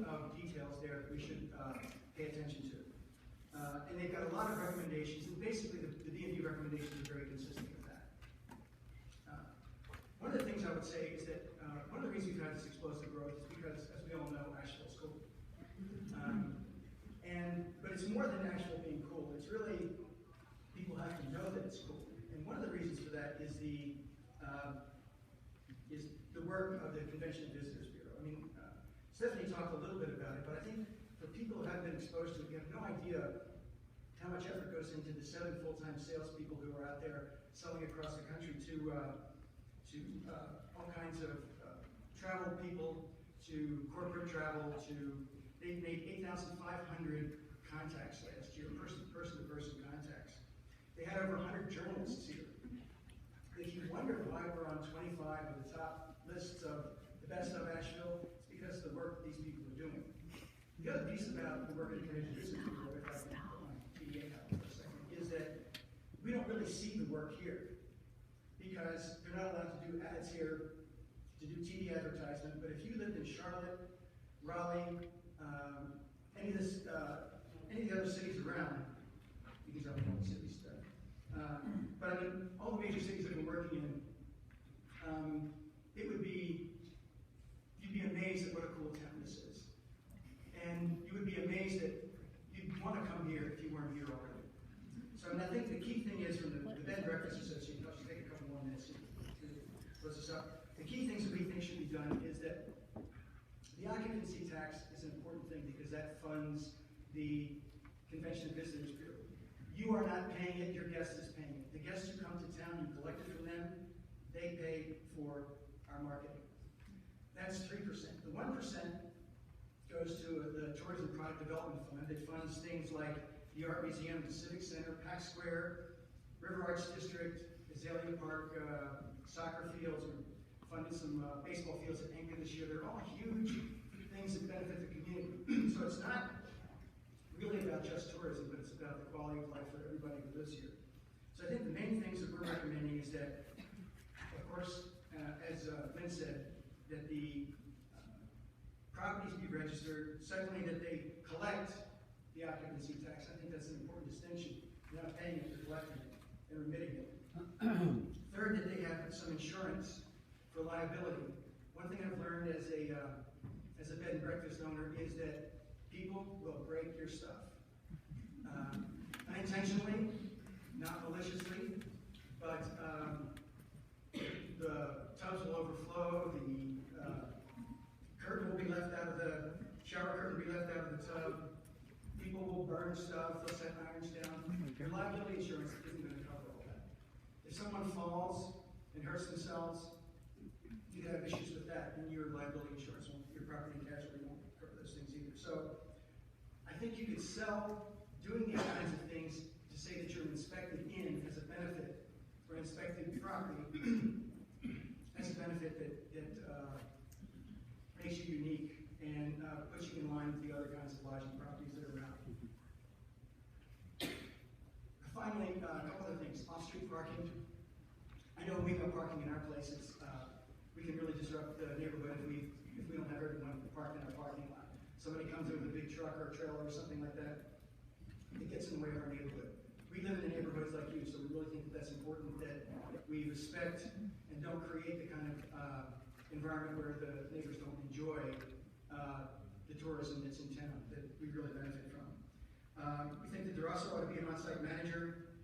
of details there that we should pay attention to. And they've got a lot of recommendations, and basically the D&D recommendations are very consistent with that. One of the things I would say is that one of the reasons we've had this explosive growth is because, as we all know, Asheville's cool. But it's more than Asheville being cool. It's really, people have to know that it's cool. And one of the reasons for that is the work of the Convention and Visitors Bureau. I mean, Stephanie talked a little bit about it, but I think for people who haven't been exposed to it, you have no idea how much effort goes into the 7 full-time salespeople who are out there selling across the country to all kinds of travel people, to corporate travel, they made 8,500 contacts last year, person-to-person contacts. They had over 100 journalists here. If you wonder why we're on 25 of the top lists of the best of Asheville, it's because of the work these people are doing. The other piece about the work of the Convention Visitors Bureau, if I can put my TDA out for a second, is that we don't really see the work here because they're not allowed to do ads here, to do TV advertisement. But if you lived in Charlotte, Raleigh, any of the other cities around, you can tell me all the cities stuff. But I mean, all the major cities that we're working in, you'd be amazed at what a cool town this is. And you would be amazed that you'd want to come here if you weren't here already. So I think the key thing is from the Bed and Breakfast Association, I'll just take a couple more minutes to close this up. The key things that we think should be done is that the occupancy tax is an important thing because that funds the Convention and Visitors Bureau. You are not paying it, your guest is paying it. The guests who come to town, you collect it from them, they pay for our marketing. That's 3%. The 1% goes to the Tourism Product Development Fund that funds things like the Art Museum, the Civic Center, Pack Square, River Arts District, Azalea Park, soccer fields. We're funding some baseball fields at Anchor this year. They're all huge things that benefit the community. So it's not really about just tourism, but it's about the quality of life for everybody who lives here. So I think the main things that we're recommending is that, of course, as Lynn said, that the properties be registered. Secondly, that they collect the occupancy tax. I think that's an important distinction. You're not paying it, you're collecting it and remitting it. Third, that they have some insurance for liability. One thing I've learned as a bed and breakfast owner is that people will break your stuff. Unintentionally, not maliciously, but the tubs will overflow, the curtain will be left out of the shower curtain will be left out of the tub. People will burn stuff, they'll set irons down. Your liability insurance isn't going to cover all that. If someone falls and hurts themselves, you could have issues with that, and your liability insurance won't, your property and casualty won't cover those things either. So I think you could sell doing these kinds of things to say that you're inspected in as a benefit, or inspected property as a benefit that makes you unique and puts you in line with the other kinds of lodging properties that are around. Finally, a couple other things. Off-street parking. I know we have parking in our places. We can really disrupt the neighborhood if we don't have everyone parked in our parking lot. Somebody comes in with a big truck or a trailer or something like that, it gets in the way of our neighborhood. We live in the neighborhoods like you, so we really think that that's important, that we respect and don't create the kind of environment where the neighbors don't enjoy the tourism that's in town that we really benefit from. We think that there also ought to be an on-site manager.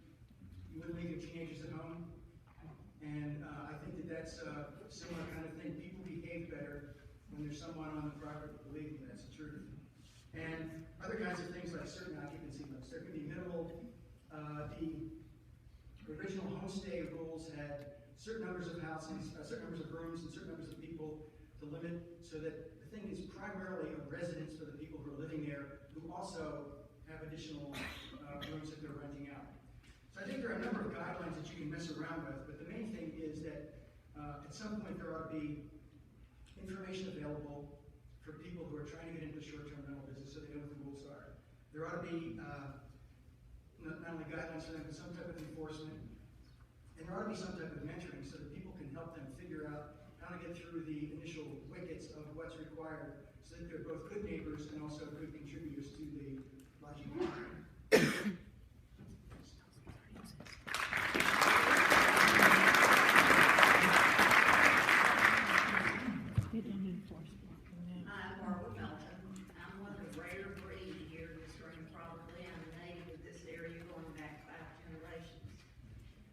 You wouldn't leave your teenagers at home. And I think that that's a similar kind of thing. People behave better when there's someone on the property. Believe me, that's the truth. And other kinds of things like certain occupancy limits. There can be minimal. The original homestay rules had certain numbers of houses, certain numbers of rooms, and certain numbers of people to limit, so that the thing is primarily a residence for the people who are living there, who also have additional rooms that they're renting out. So I think there are a number of guidelines that you can mess around with, but the main thing is that at some point there ought to be information available for people who are trying to get into the short-term rental business so they know what the rules are. There ought to be not only guidelines for them, but some type of enforcement. And there ought to be some type of mentoring so that people can help them figure out how to get through the initial wickets of what's required so that they're both good neighbors and also good contributors to the lodging community. I'm Barbara Melton. I'm one of the rare breed here in this room, probably. I'm a native of this area going back 5 generations.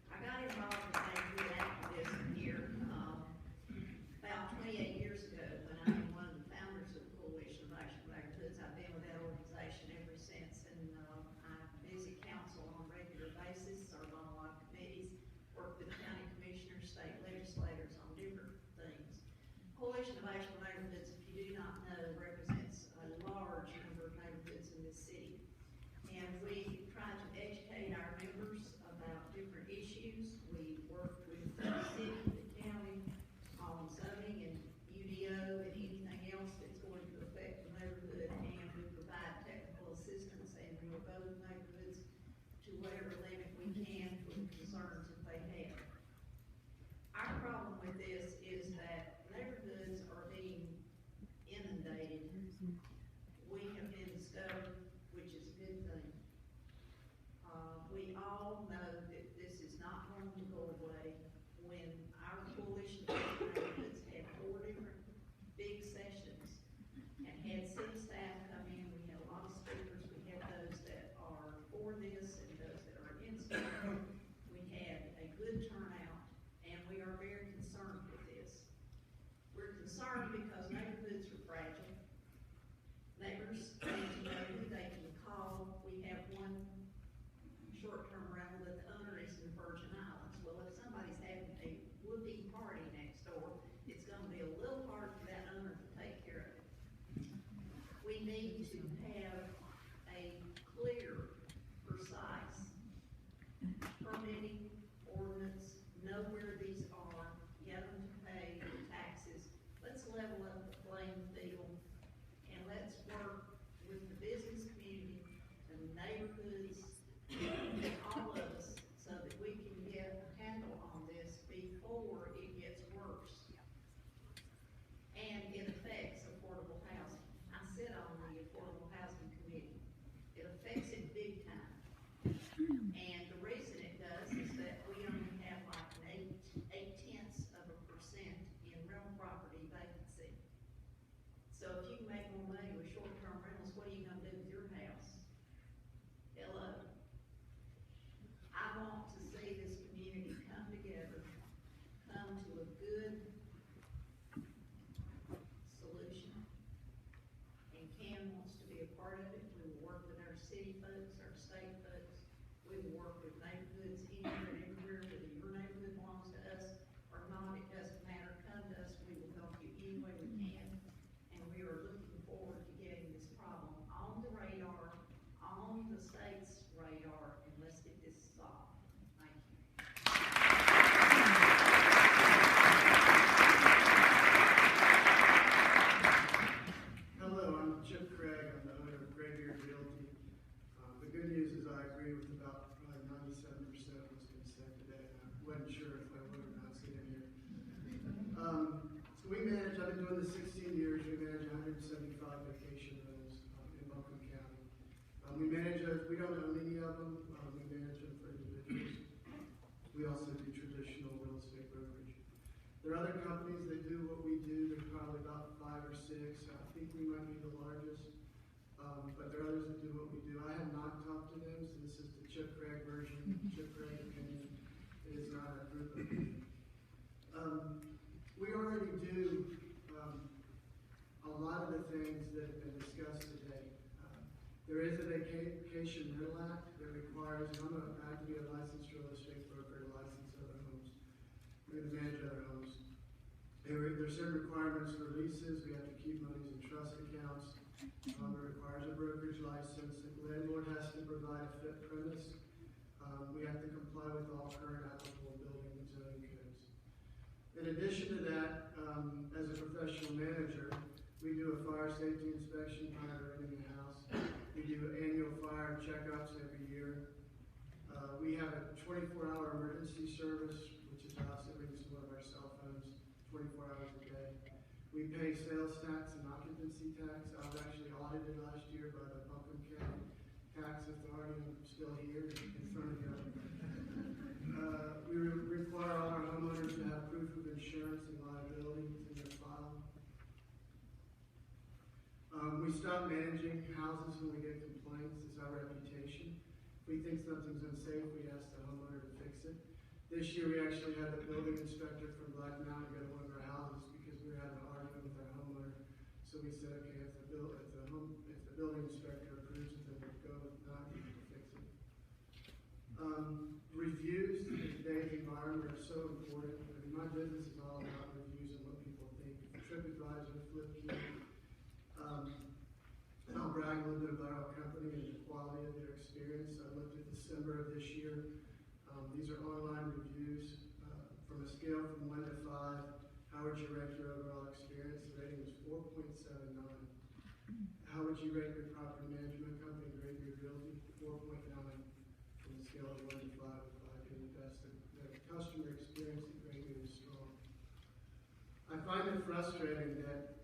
I got involved as a good activist here about 28 years ago when I am one of the founders of the Coalition of Action Neighborhoods. I've been with that organization ever since, and I visit council on a regular basis, serve on a lot of committees, work with county commissioners, state legislators on different things. Coalition of Action Neighborhoods, if you do not know, represents a large number of neighborhoods in this city. And we try to educate our members about different issues. We work with the city, the county, on zoning and UDO and anything else that's going to affect the neighborhood. And we provide technical assistance and we will go to neighborhoods to whatever limit we can for the concerns that they have. Our problem with this is that neighborhoods are being inundated. We have been discovered, which is a good thing. We all know that this is not going to go away. When our coalition of neighborhoods had 4 different big sessions and had city staff come in, we had a lot of speakers. We had those that are for this and those that are against it. We had a good turnout, and we are very concerned with this. We're concerned because neighborhoods are fragile. Neighbors need to know who they can call. We have one short-term rental that the owner is in the Virgin Islands. Well, if somebody's having a whooping party next door, it's gonna be a little hard for that owner to take care of it. We need to have a clear, precise permitting ordinance, know where these are, get them to pay taxes. Let's level up the playing field, and let's work with the business community and the neighborhoods and all of us so that we can get a handle on this before it gets worse. And it affects affordable housing. I sit on the Affordable Housing Committee. It affects it big time. And the reason it does is that we only have like an 0.8% in rental property vacancy. So if you can make more money with short-term rentals, what are you gonna do with your house? Hello? I want to see this community come together, come to a good solution. And Cam wants to be a part of it. We will work with our city folks, our state folks. We will work with neighborhoods anywhere and everywhere, whether your neighborhood belongs to us or not, it doesn't matter. Come to us, we will help you any way we can. And we are looking forward to getting this problem on the radar, on the state's radar, and let's get this solved. Thank you. Hello, I'm Chip Craig. I'm the owner of Graybeard Realty. The good news is I agree with about probably 97% of what's been said today. I wasn't sure if I would or not sitting here. So we manage, I've been doing this 16 years. We manage 175 vacation rentals in Buncombe County. We don't own any of them. We manage them for individuals. We also do traditional real estate brokerage. There are other companies that do what we do. There's probably about 5 or 6. I think we might be the largest. But there are others that do what we do. I have not talked to them, so this is the Chip Craig version, Chip Craig opinion. It is not a group opinion. We already do a lot of the things that have been discussed today. There is a Vacation Rental Act that requires, I have to be a licensed real estate broker to license other homes. We're going to manage other homes. There are certain requirements for leases. We have to keep monies in trust accounts. It requires a brokerage license. The landlord has to provide a fit premise. We have to comply with all current applicable building and zoning codes. In addition to that, as a professional manager, we do a fire safety inspection prior to renting the house. We do annual fire checkups every year. We have a 24-hour emergency service, which is us. It rings to one of our cell phones 24 hours a day. We pay sales tax and occupancy tax. I was actually audited last year by the Buncombe County Tax Authority. I'm still here in front of you. We require all our homeowners to have proof of insurance and liability in their file. We stop managing houses when we get complaints. It's our reputation. If we think something's unsafe, we ask the homeowner to fix it. This year, we actually had the building inspector from Black Mountain go to one of our houses because we were having an argument with our homeowner. So we said, okay, if the building inspector approves it, then we'll go. If not, we have to fix it. Reviews in today's environment are so important. I mean, my business is all about reviews and what people think. TripAdvisor, Flipkey. And I'll brag a little bit about our company and the quality of their experience. I looked at December of this year. These are online reviews from a scale from 1 to 5. How would you rate your overall experience? The rating was 4.79. How would you rate your property management company, Graybeard Realty? 4.9 from a scale of 1 to 5, with 5 being the best. The customer experience at Graybeard is strong. I find it frustrating that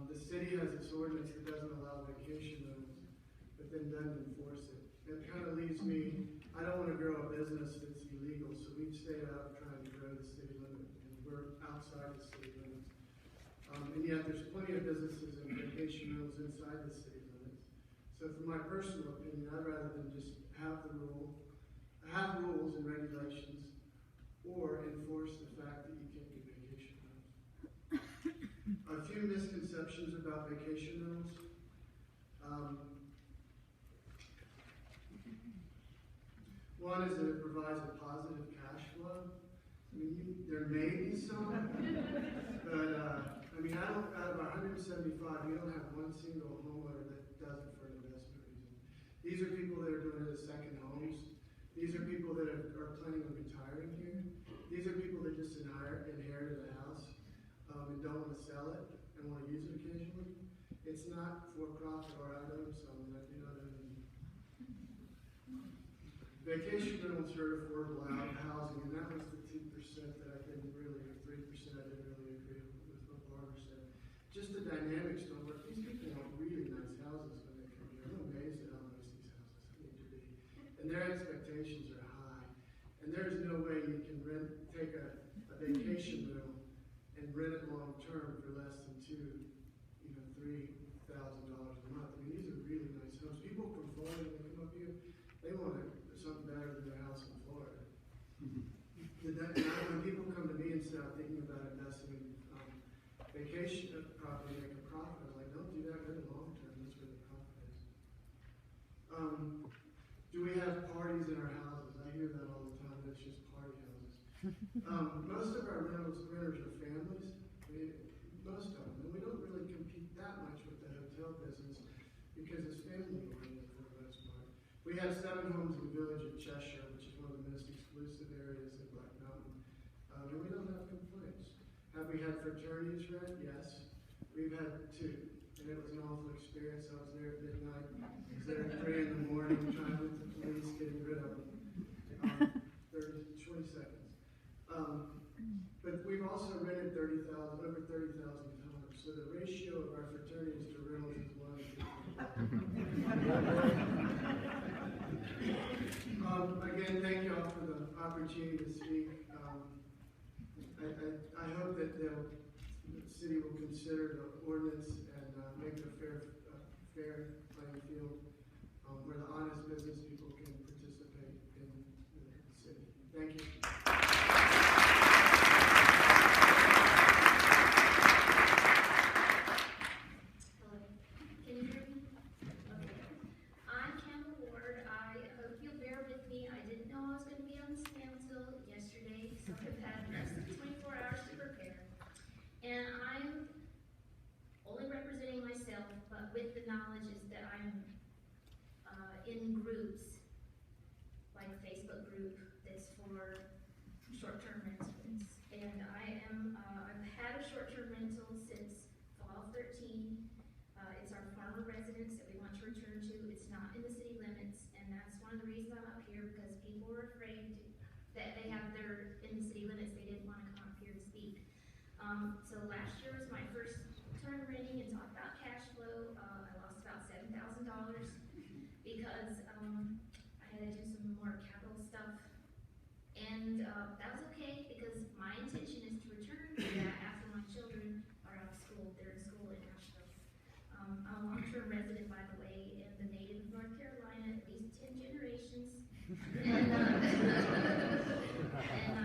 the city has its ordinance that doesn't allow vacation rentals, but then doesn't enforce it. It kind of leaves me, I don't want to grow a business that's illegal, so we've stayed out trying to grow the city limit, and we're outside the city limits. And yet there's plenty of businesses and vacation rentals inside the city limits. So from my personal opinion, I'd rather than just have rules and regulations, or enforce the fact that you can't do vacation rentals. A few misconceptions about vacation rentals. One is that it provides a positive cash flow. I mean, there may be some, but I mean, out of 175, you don't have one single homeowner that does it for an investment reason. These are people that are doing it as second homes. These are people that are planning on retiring here. These are people that just inherited a house and don't want to sell it and want to use it occasionally. It's not for profit, or I own some that do not own them. Vacation rentals are affordable housing, and that was the 2% that I didn't really, or 3% I didn't really agree with what Barbara said. Just the dynamics don't work. These people want really nice houses when they come here. I'm amazed at how nice these houses need to be. And their expectations are high. And there's no way you can take a vacation rental and rent it long term for less than $3,000 a month. I mean, these are really nice homes. People from Florida, when they come up here, they want something better than their house in Florida. When people come to me and start thinking about investing in vacation property, make a profit, I'm like, don't do that in the long term. That's where the profit is. Do we have parties in our houses? I hear that all the time. That's just party houses. Most of our renters are families. Most of them. And we don't really compete that much with the hotel business because it's family oriented for the most part. We have 7 homes in the village of Cheshire, which is one of the most exclusive areas of Black Mountain. And we don't have complaints. Have we had fraternities rent? Yes. We've had 2. And it was an awful experience. I was there at midnight. I was there at 3 in the morning trying with the police, getting rid of them. 20 seconds. But we've also rented over 30,000 times. So the ratio of our fraternities to rentals is 1 to 50. Again, thank you all for the opportunity to speak. I hope that the city will consider the ordinance and make a fair playing field where the honest business people can participate in the city. Thank you. With the knowledge is that I'm in groups, like a Facebook group that's for short-term rentals. And I've had a short-term rental since fall 13. It's our former residence that we want to return to. It's not in the city limits, and that's one of the reasons I'm up here, because people were afraid that they have their in the city limits. They didn't want to come up here and speak. So last year was my first and, that was okay, because my intention is to return to that after my children are out of school, they're in school in Asheville. I'm a long-term resident, by the way, and a native of North Carolina, at least 10 generations. And,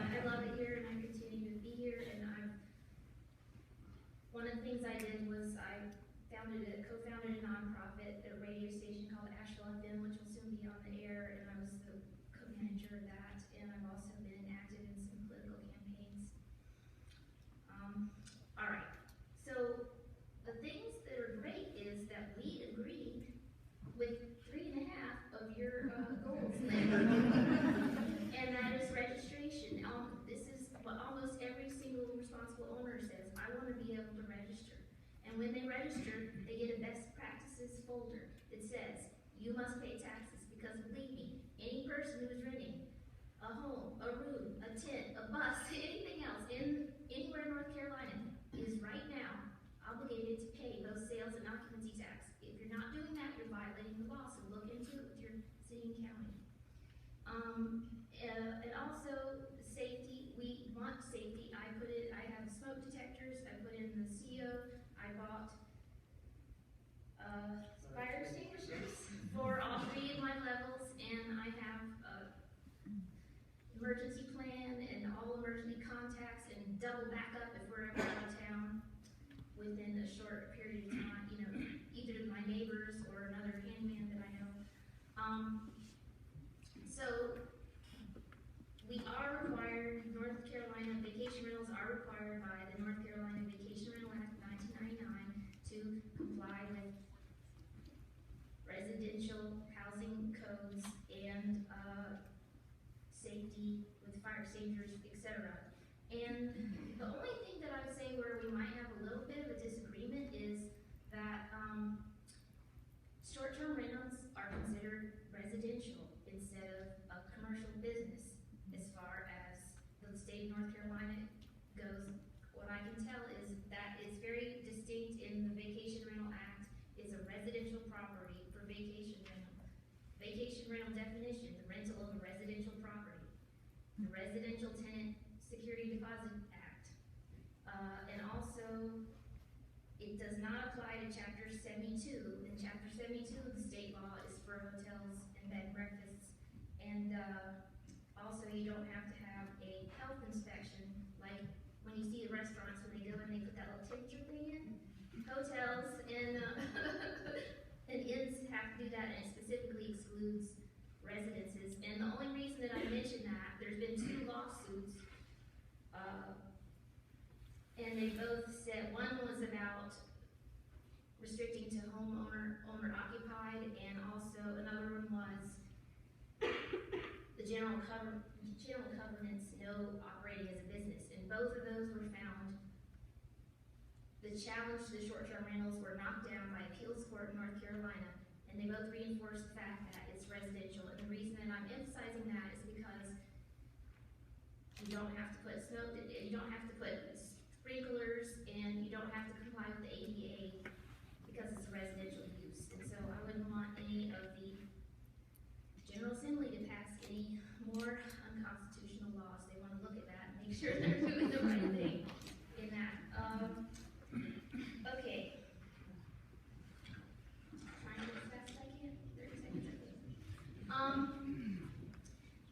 I love it here, and I continue to be here, and one of the things I did was I co-founded a nonprofit, a radio station called Asheville FM, which will soon be on the air, and I was the co-manager of that, and I've also been active in some political campaigns. All right, so the things that are great is that we agreed with 3.5 of your goals, and that is registration. This is what almost every single responsible owner says. I want to be able to register. And when they register, they get a best practices folder that says, you must pay taxes, because believe me, any person who is renting a home, a room, a tent, a bus, anything else anywhere in North Carolina is right now obligated to pay both sales and occupancy tax. If you're not doing that, you're violating the law, so look into it with your city and county. And also safety, we want safety. I have smoke detectors, I put in the CO, I bought fire extinguishers for all 3 of my levels, and I have emergency plan and all emergency contacts and double backup if we're ever out of town within a short period of time, either my neighbors or another handyman that I know. So we are required, North Carolina vacation rentals are required by the North Carolina Vacation Rental Act of 1999 to comply with residential housing codes and safety with fire extinguishers, etc. And the only thing that I would say where we might have a little bit of a disagreement is that short-term rentals are considered residential instead of a commercial business. As far as the state of North Carolina goes, what I can tell is that it's very distinct in the Vacation Rental Act is a residential property for vacation rental. Vacation rental definition, the rental of a residential property. The Residential Tenant Security Deposit Act. And also, it does not apply to Chapter 72. In Chapter 72 of the state law is for hotels and bed and breakfasts. And also, you don't have to have a health inspection, like when you see the restaurants when they go and they put that little temperature thing in. Hotels and and inns have to do that, and it specifically excludes residences. And the only reason that I mention that, there's been 2 lawsuits, and they both said, one was about restricting to owner occupied, and also another one was the general covenants, no operating as a business, and both of those were found. The challenge to the short-term rentals were knocked down by appeals court in North Carolina, and they both reinforced the fact that it's residential. And the reason that I'm emphasizing that is because you don't have to put sprinklers, and you don't have to comply with the ADA because it's a residential use. And so I wouldn't want any of the General Assembly to pass any more unconstitutional laws. They want to look at that and make sure they're doing the right thing in that. Okay. Trying to go as fast as I can. 30 seconds, I think.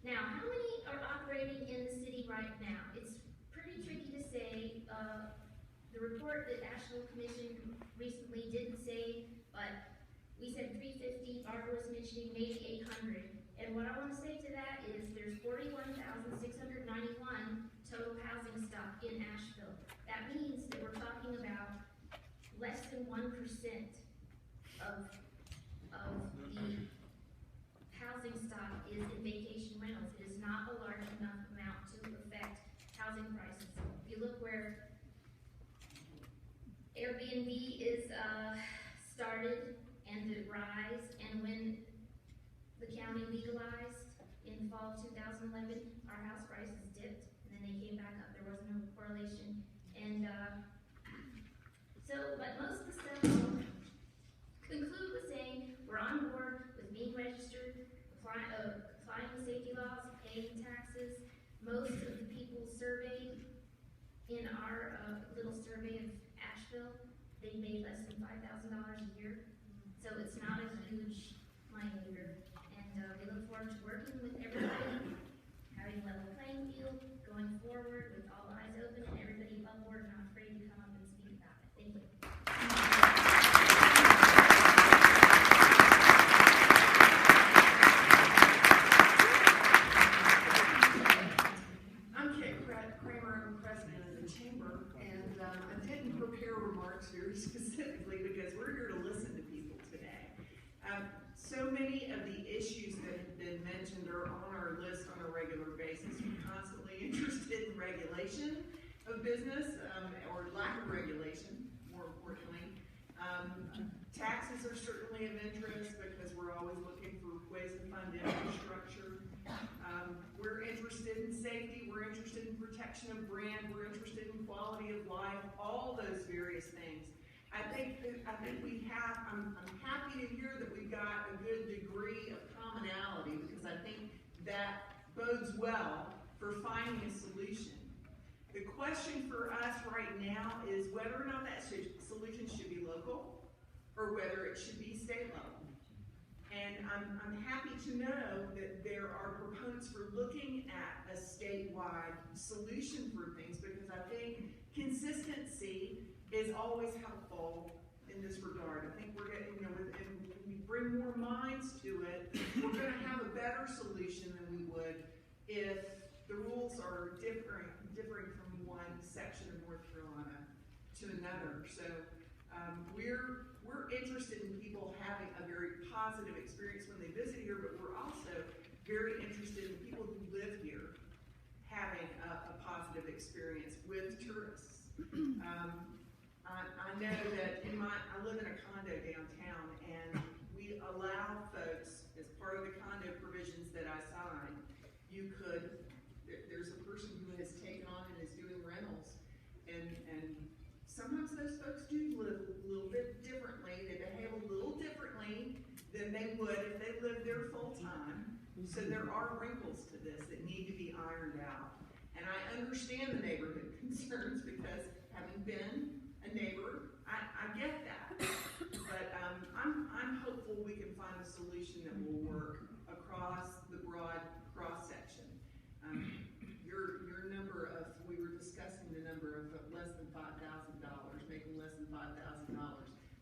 Now, how many are operating in the city right now? It's pretty tricky to say. The report that Asheville Commission recently didn't say, but we said 350. Barbara was mentioning maybe 800. And what I want to say to that is there's 41,691 total housing stock in Asheville. That means that we're talking about less than 1% of the housing stock is in vacation rentals. It is not a large enough amount to affect housing prices. If you look where Airbnb is started and the rise, and when the county legalized in the fall of 2011, our house prices dipped, and then they came back up. There was no correlation. And but most of the stuff will conclude with saying we're on board with being registered, applying the safety laws, paying taxes. than $5,000 a year. So it's not a huge money leader. And we look forward to working with everybody, having level playing field, going forward with all eyes open and everybody above board and not afraid to come up and speak about it. Thank you. I'm Kate Kramer, I'm president of the chamber, and I didn't prepare remarks very specifically because we're here to listen to people today. So many of the issues that have been mentioned are on our list on a regular basis. We're constantly interested in regulation of business, or lack of regulation, more importantly. Taxes are certainly of interest because we're always looking for ways to fund infrastructure. We're interested in safety, we're interested in protection of brand, we're interested in quality of life, all those various things. I think we have, I'm happy to hear that we've got a good degree of commonality because I think that bodes well for finding a solution. The question for us right now is whether or not that solution should be local or whether it should be state level. And I'm happy to know that there are proponents for looking at a statewide solution for things because I think consistency is always helpful in this regard. I think we're getting, when we bring more minds to it, we're going to have a better solution than we would if the rules are differing from one section of North Carolina to another. So we're interested in people having a very positive experience when they visit here, but we're also very interested in people who live here having a positive experience with tourists. I know that I live in a condo downtown, and we allow folks, as part of the condo provisions that I signed, there's a person who has taken on and is doing rentals, and sometimes those folks do live a little bit differently. They behave a little differently than they would if they lived there full time. So there are wrinkles to this that need to be ironed out. And I understand the neighborhood concerns because having been a neighbor, I get that. But I'm hopeful we can find a solution that will work across the broad cross-section. Your number of, we were discussing the number of less than $5,000, making less than $5,000.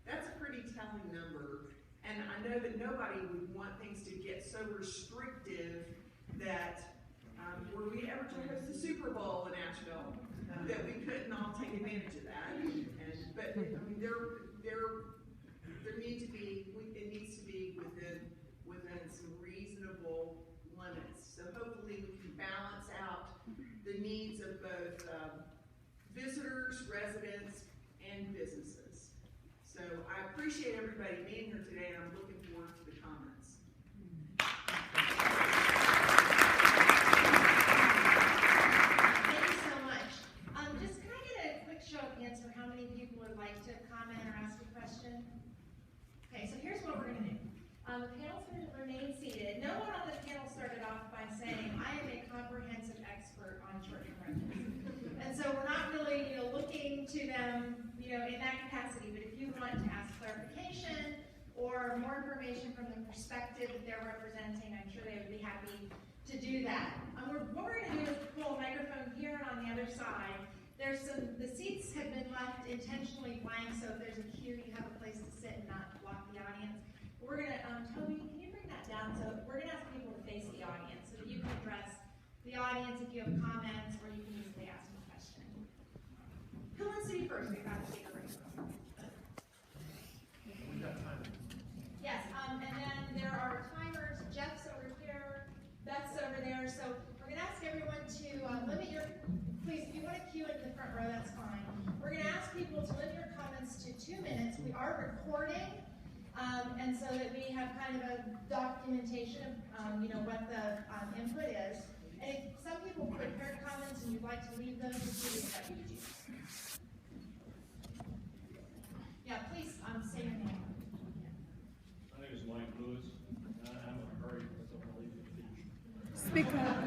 That's a pretty telling number. And I know that nobody would want things to get so restrictive that were we ever to host the Super Bowl in Asheville, that we couldn't all take advantage of that. But I mean, there need to be, it needs to be within some reasonable limits. So hopefully we can balance out the needs of both visitors, residents, and businesses. So I appreciate everybody being here today, and I'm looking forward to the comments. Thank you so much. Just can I get a quick show of hands for how many people would like to comment or ask a question? Okay, so here's what we're going to do. The panel's going to remain seated. No one on the panel started off by saying, I am a comprehensive expert on short-term rentals. And so we're not really, looking to them, in that capacity. But if you want to ask clarification or more information from the perspective that they're representing, I'm sure they would be happy to do that. What we're going to do is pull a microphone here and on the other side. The seats have been left intentionally blank, so if there's a queue, you have a place to sit and not block the audience. We're going to, Toby, can you bring that down? So we're going to ask people to face the audience so that you can address the audience if you have comments, or you can easily ask them a question. Who wants to be first? We got to take a break. We got time. Yes, and then there are timers. Jeff's over here, Beth's over there. So we're going to ask everyone to limit your, please, if you want to queue into the front row, that's fine. We're going to ask people to limit your comments to 2 minutes. We are recording, and so that we have kind of a documentation of, what the input is. And if some people prepared comments and you'd like to leave those, we invite you to do. Yeah, please say your name. My name is Mike Lewis. I'm in a hurry because I'm going to leave the beach. Speak up.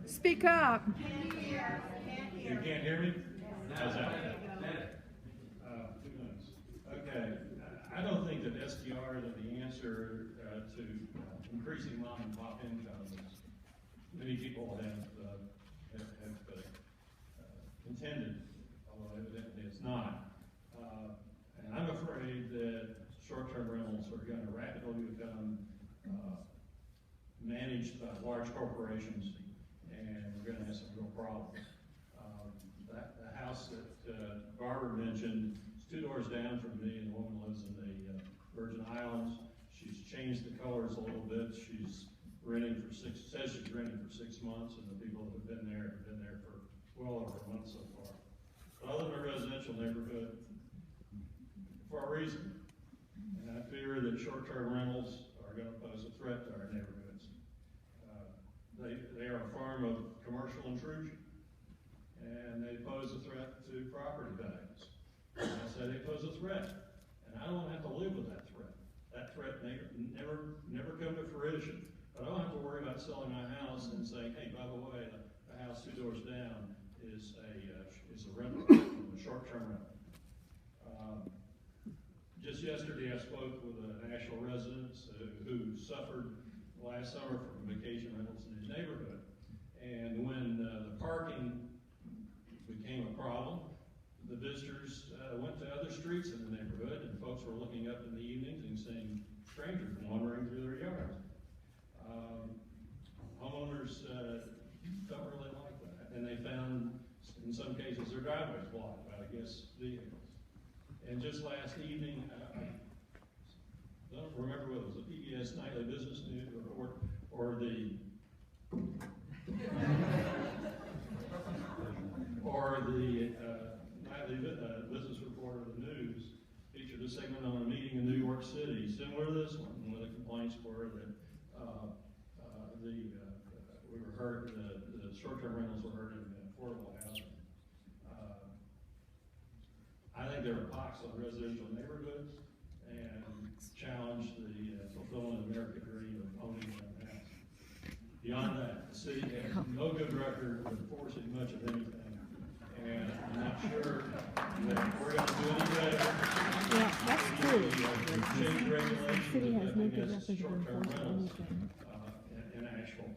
Speak up. Can't hear. You can't hear me? How's that? 2 minutes. SDR that the answer to increasing mom and pop incomes, many people have intended, although evidently it's not. And I'm afraid that short-term rentals are going to rapidly become managed by large corporations, and we're going to have some real problems. The house that Barbara mentioned is 2 doors down from me, and the woman lives in the Virgin Islands. She's changed the colors a little bit. She's renting for says she's renting for 6 months, and the people that have been there for well over a month so far. But I live in a residential neighborhood for a reason, and I fear that short-term rentals are going to pose a threat to our neighborhoods. They are a form of commercial intrusion, and they pose a threat to property values. And I say they pose a threat, and I don't have to live with that threat. That threat may never come to fruition, but I don't have to worry about selling my house and saying, hey, by the way, the house 2 doors down is a rental, a short-term rental. Just yesterday, I spoke with a national resident who suffered last summer from vacation rentals in his neighborhood. And when the parking became a problem, the visitors went to other streets in the neighborhood, and folks were looking up in the evenings and seeing strangers wandering through their yards. Homeowners don't really like that, and they found, in some cases, their driveways blocked by guest vehicles. And just last evening, I don't remember whether it was the PBS Nightly Business News or the Nightly Business Report of the News featured a segment on a meeting in New York City similar to this one, where the complaints were that the short-term rentals were hurting affordable housing. I think there are pox on residential neighborhoods and challenge the fulfillment of the American dream of owning your own house. Beyond that, the city has no good record of enforcing much of anything, and I'm not sure that we're going to do any better. Yeah, that's true. Change regulations, The city has no good against record of short-term enforcing rentals anything. in Asheville.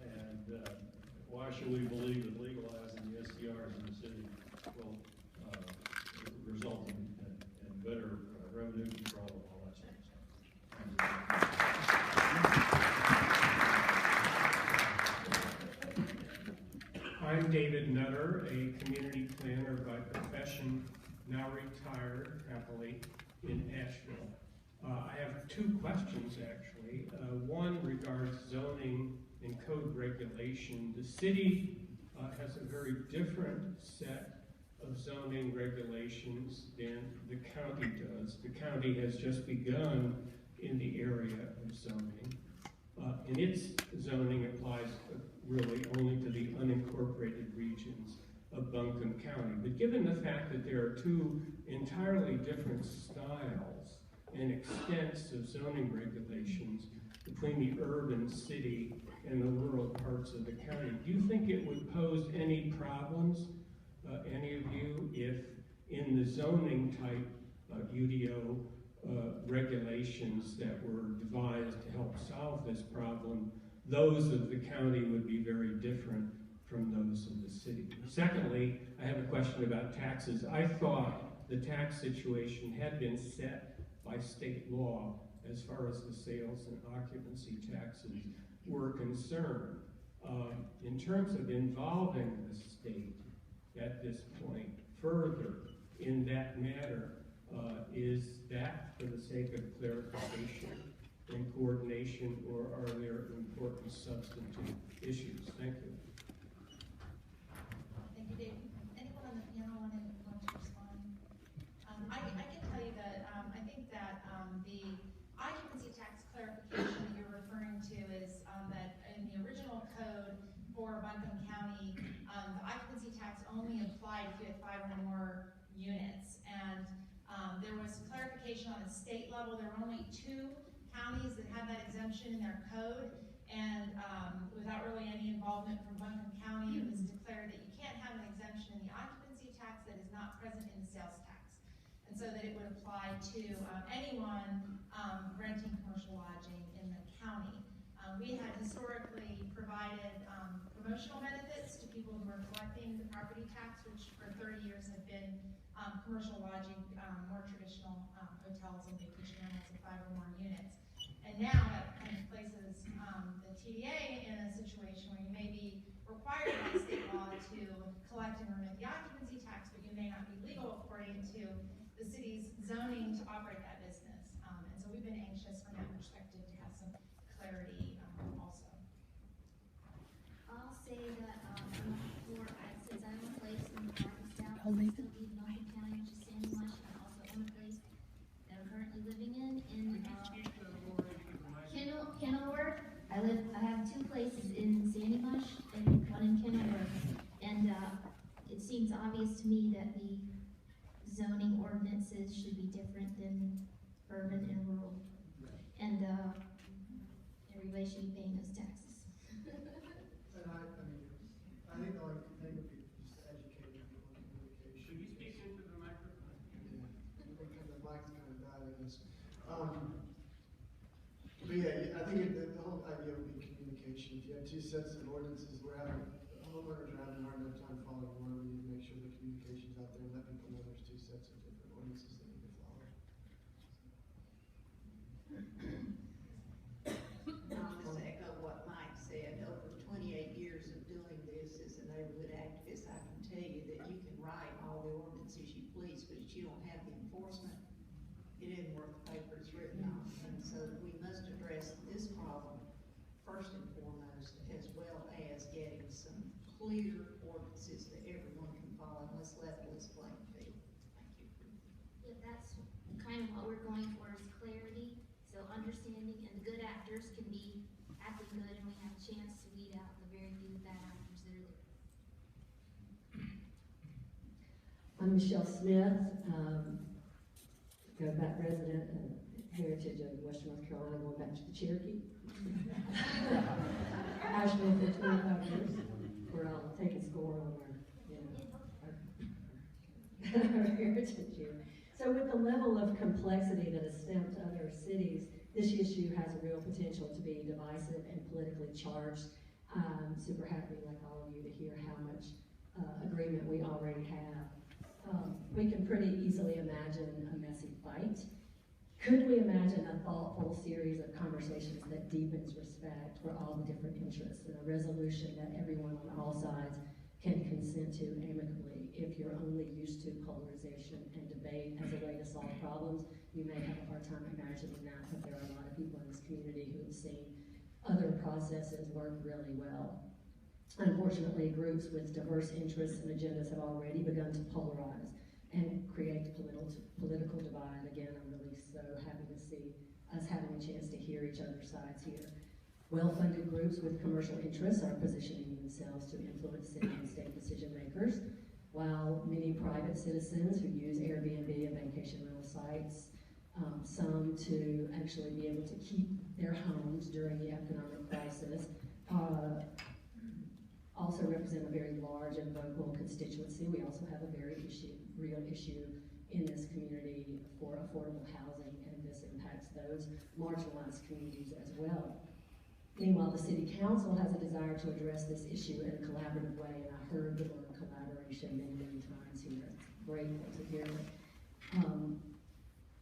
And why should we believe that legalizing the SDRs in the city will result in better revenue control and all that sort of stuff? I'm David Nutter, a community planner by profession, now retired happily in Asheville. I have 2 questions actually. One regards zoning and code regulation. The city has a very different set of zoning regulations than the county does. The county has just begun in the area of zoning. And its zoning applies really only to the unincorporated regions of Buncombe County. But given the fact that there are 2 entirely different styles and extents of zoning regulations between the urban city and the rural parts of the county, do you think it would pose any problems, any of you, if in the zoning type UDO regulations that were devised to help solve this problem, those of the county would be very different from those of the city? Secondly, I have a question about taxes. I thought the tax situation had been set by state law as far as the sales and occupancy taxes were concerned. In terms of involving the state at this point further in that matter, is that for the sake of clarification and coordination, or are there important substantive issues? Thank you. Thank you, Dave. Anyone on the panel want to respond? I can tell you that I think that the occupancy tax clarification that you're referring to is that in the original code for Buncombe County, the occupancy tax only applied if you had 5 or more units. And there was clarification on the state level. There were only 2 counties that had that exemption in their code, and without really any involvement from Buncombe County, it was declared that you can't have an exemption in the occupancy tax that is not present in the sales tax, and so that it would apply to anyone renting commercial lodging in the county. We had historically provided promotional benefits to people who were collecting the property tax, which for 30 years have been commercial lodging, more traditional hotels and vacation rentals of 5 or more units. And now that kind of places the TDA in a situation where you may be required by state law to collect and remit the occupancy tax, but you may not be legal according to the city's zoning to operate that business. And so we've been anxious from that perspective to have some clarity also. I'll say that, since I own a place in the Garden South, I'll leave still be in Norfolk County, which is Sandy Mush, and I also own a place that I'm currently living in Kenilworth. I have 2 places in Sandy Mush and 1 in Kenilworth. And, it seems obvious to me that the zoning ordinances should be different than urban and rural. And, everybody should be paying those taxes. And I think the only thing would be just educating people on communication. Should you speak into the microphone? Yeah, the mic's kind of died in this. But yeah, I think the whole idea would be communication. If you have 2 sets of ordinances, homeowners are having a hard enough time following one, we need to make sure the communication's out there and let people know there's 2 sets of different ordinances they need to follow. I'll just echo what Mike said. Over 28 years of doing this as a neighborhood activist, I can tell you that you can write all the ordinances you please, but if you don't have the enforcement, it isn't worth the paper it's written on. And so we must address this problem first and foremost, as well as getting some clear ordinances that everyone can follow. Let's level this playing field. Thank you. Yeah, that's kind of what we're going for, is clarity, so understanding, and the good actors can be acting good, and we have a chance to weed out the very few bad actors that are there. I'm Michelle Smith, go back resident of Heritage of Western North Carolina, going back to the Cherokee. Asheville for 25 years. We're all taking score on our heritage here. So with the level of complexity that has stamped other cities, this issue has a real potential to be divisive and politically charged. I'm super happy, like all of you, to hear how much agreement we already have. We can pretty easily imagine a messy fight. Could we imagine a thoughtful series of conversations that deepens respect for all the different interests, and a resolution that everyone on all sides can consent to amicably? If you're only used to polarization and debate as a way to solve problems, you may have a hard time imagining that, but there are a lot of people in this community who have seen other processes work really well. Unfortunately, groups with diverse interests and agendas have already begun to polarize and create political divide. Again, I'm really so happy to see us having a chance to hear each other's sides here. Well-funded groups with commercial interests are positioning themselves to influence city and state decision makers, while many private citizens who use Airbnb and vacation rental sites, some to actually be able to keep their homes during the economic crisis, also represent a very large and vocal constituency. We also have a very real issue in this community for affordable housing, and this impacts those marginalized communities as well. Meanwhile, the City Council has a desire to address this issue in a collaborative way, and I heard the word collaboration many, many times here. It's grateful to hear it.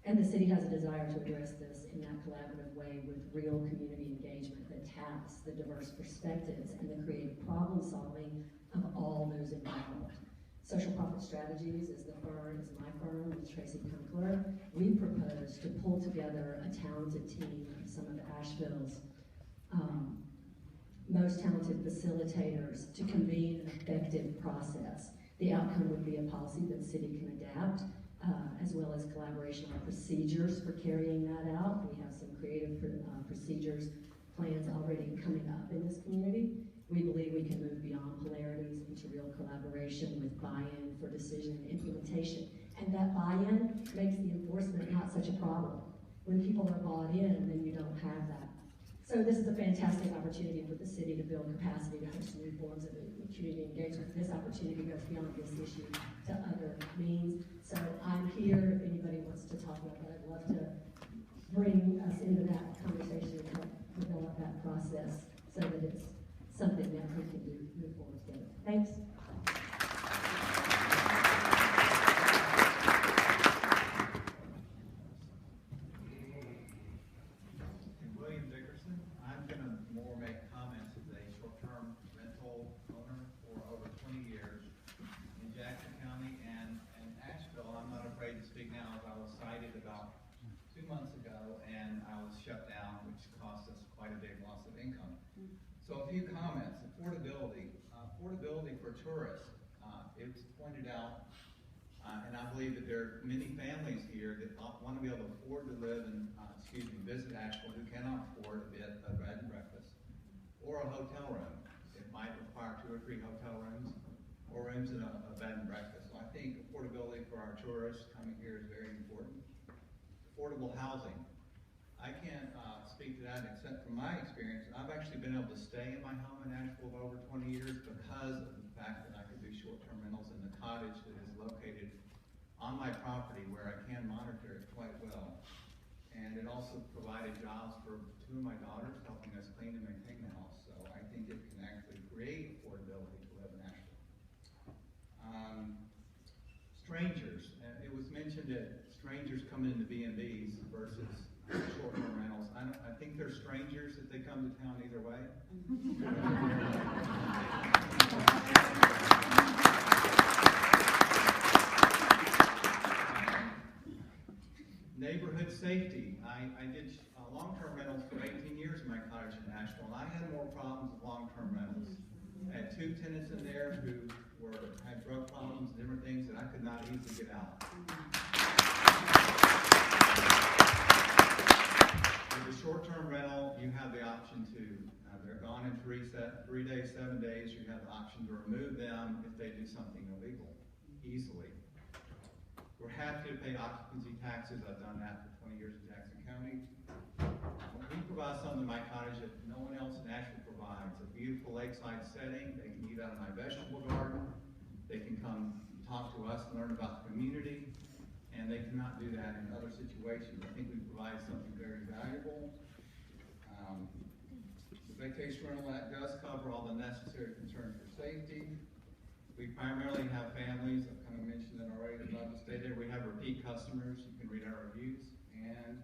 And the city has a desire to address this in that collaborative way with real community engagement that taps the diverse perspectives and the creative problem solving of all those involved. Social Profit Strategies is my firm, with Tracy Kunckler. We propose to pull together a talented team of some of Asheville's most talented facilitators to convene an effective process. The outcome would be a policy that the city can adapt, as well as collaboration on procedures for carrying that out. We have some creative procedures plans already coming up in this community. We believe we can move beyond polarities into real collaboration with buy-in for decision and implementation. And that buy-in makes the enforcement not such a problem. When people are bought in, then you don't have that. So this is a fantastic opportunity for the city to build capacity to host new forms of community engagement. This opportunity goes beyond this issue to other means. So I'm here if anybody wants to talk about that. I'd love to bring quite a big loss of income. So a few comments. Affordability. Affordability for tourists. It was pointed out, and I believe that there are many families here that want to be able to afford to live and, visit Asheville who cannot afford a bed and breakfast or a hotel room. It might require 2 or 3 hotel rooms or rooms in a bed and breakfast. So I think affordability for our tourists coming here is very important. Affordable housing. I can't speak to that except from my experience. I've actually been able to stay in my home in Asheville for over 20 years because of the fact that I could do short-term rentals in the cottage that is located on my property where I can monitor it quite well. And it also provided jobs for 2 of my daughters, helping us clean and maintain the house. So I think it can actually create affordability to live in Asheville. Strangers. It was mentioned that strangers come into B&Bs versus short-term rentals. I think they're strangers if they come to town either way. Neighborhood safety. I did long-term rentals for 18 years in my cottage in Asheville, and I had more problems with long-term rentals. I had 2 tenants in there who had drug problems and different things that I could not easily get out. With a short-term rental, you have the option to, they're gone in 3 days, 7 days, you have the option to remove them if they do something illegal, easily. We're happy to pay occupancy taxes. I've done that for 20 years in Jackson County. We provide something in my cottage that no one else in Asheville provides. A beautiful lakeside setting. They can eat out of my vegetable garden. They can come talk to us and learn about the community. And they cannot do that in other situations. I think we provide something very valuable. The Vacation Rental Act does cover all the necessary concerns for safety. We primarily have families, I've kind of mentioned that already, that love to stay there. We have repeat customers, you can read our reviews, and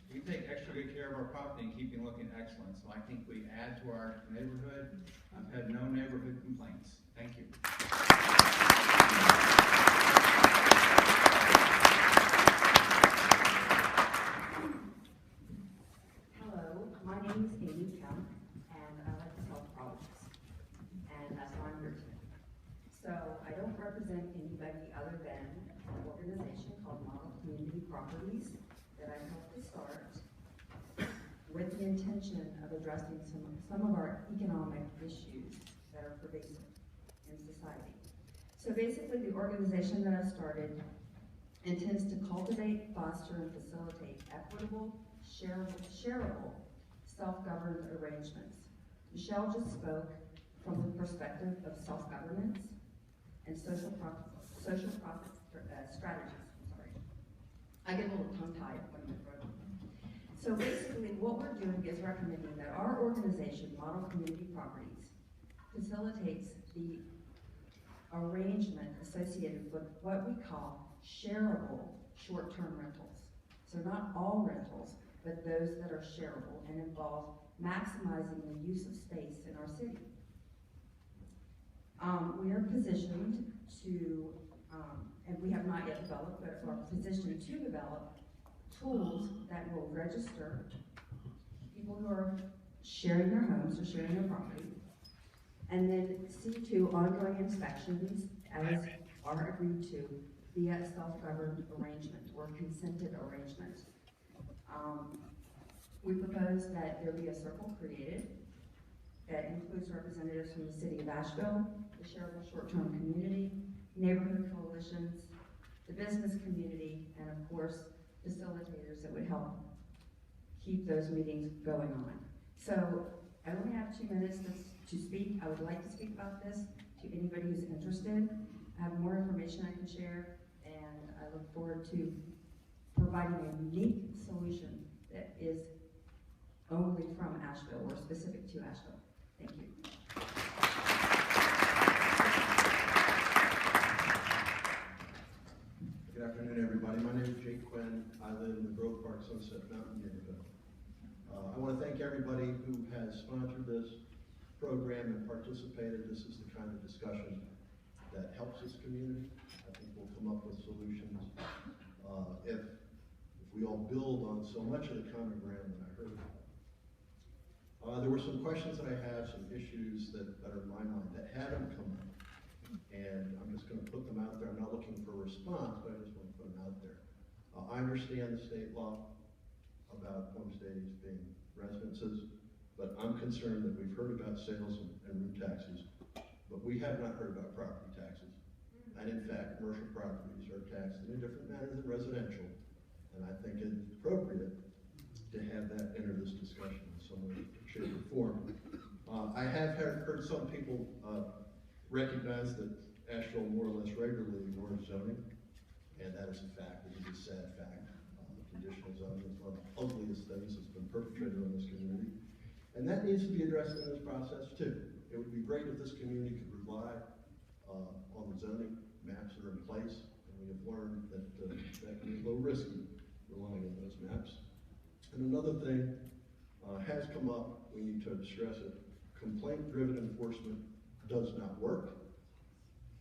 we take extra good care of our property and keep it looking excellent. So I think we add to our neighborhood. I've had no neighborhood complaints. Thank you. Hello, my name is Amy Kemp, and I like to solve problems, and that's why I'm here today. So I don't represent anybody other than an organization called Model Community Properties that I helped to start with the intention of addressing some of our economic issues that are pervasive in society. So basically the organization that I started intends to cultivate, foster, and facilitate equitable, shareable, self-governed arrangements. Michelle just spoke from the perspective of self-governance and social profit strategies. I'm sorry. I get a little tongue-tied when I'm in front of them. So basically what we're doing is recommending that our organization, Model Community Properties, facilitates the arrangement associated with what we call shareable short-term rentals. So not all rentals, but those that are shareable and involve maximizing the use of space in our city. We are positioned to, and we have not yet developed, but are positioned to develop tools that will register people who are sharing their homes or sharing their property, and then see to ongoing inspections as are agreed to via a self-governed arrangement or consented arrangement. We propose that there be a circle created that includes representatives from the City of Asheville, the Shareable Short-Term Community, neighborhood coalitions, the business community, and of course, facilitators that would help keep those meetings going on. So I only have 2 minutes to speak. I would like to speak about this to anybody who's interested. I have more information I can share, and I look forward to providing a unique solution that is only from Asheville or specific to Asheville. Thank you. Good afternoon, everybody. My name is Jake Quinn. I live in the Grove Park Sunset Mountain neighborhood. I want to thank everybody who has sponsored this program and participated. This is the kind of discussion that helps this community. I think we'll come up with solutions. If we all build on so much of the common ground that I heard about. There were some questions that I have, some issues that are in my mind that haven't come up. And I'm just gonna put them out there. I'm not looking for a response, but I just want to put them out there. I understand the state law about homestays being residences, but I'm concerned that we've heard about sales and room taxes, but we have not heard about property taxes. And in fact, commercial properties are taxed in a different manner than residential. And I think it's appropriate to have that enter this discussion in some way, shape, or form. I have heard some people recognize that Asheville more or less regularly ignores zoning, and that is a fact. It is a sad fact. Conditional zoning is one of the ugliest things that's been perpetrated on this community, and that needs to be addressed in this process too. It would be great if this community could rely on the zoning maps that are in place, and we have learned that that can be a little risky relying on those maps. And another thing has come up, we need to stress it, complaint-driven enforcement does not work